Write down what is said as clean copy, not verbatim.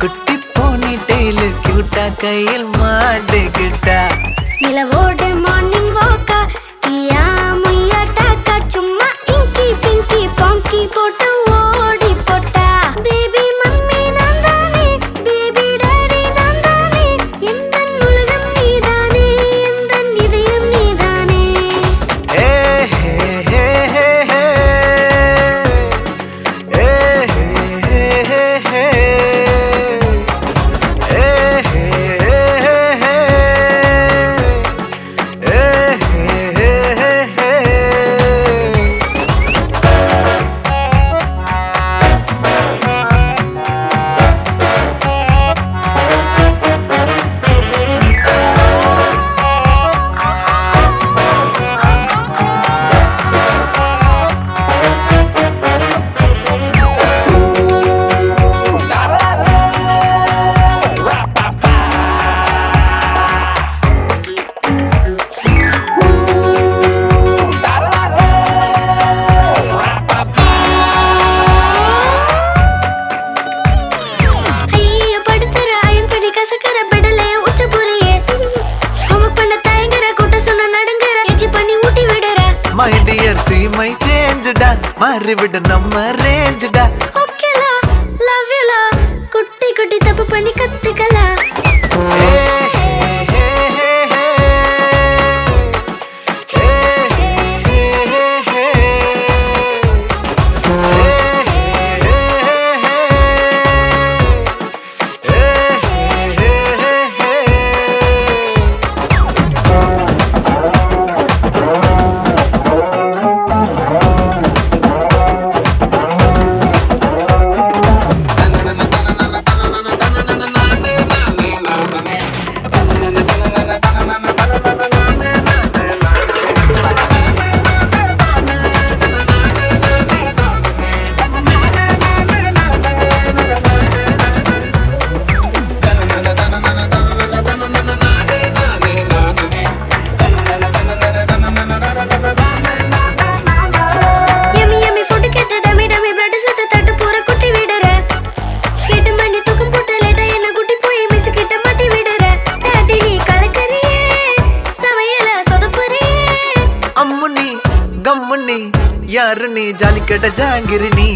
குட்டி போனி டெய்ல் கியூட்டா கையில் மாட்டிக்கிட்டா நிலவோடு மார்னிங் வாக்கா கியா முய்யா டாக்கா சும்மா இங்கி பிங்கி பாங்கி போட்டு ஓடி போட்டா பேபி மம்மி நான் தானே பேபி டாடி நான் தானே எந்தன் உலகம் நீதானே எந்தன் இதயம் நீதானே ஏ ஹே ஹே ஹே ஹே ஏ ஹே ஹே ஹே My dear, see my change da, மாறி விடு நம்ம range da. Okay la, love you la, குட்டி குட்டி தப்பு பண்ணி கத்துக்கலாம். गम्मुनी यार नी जाली कट जांगिर नी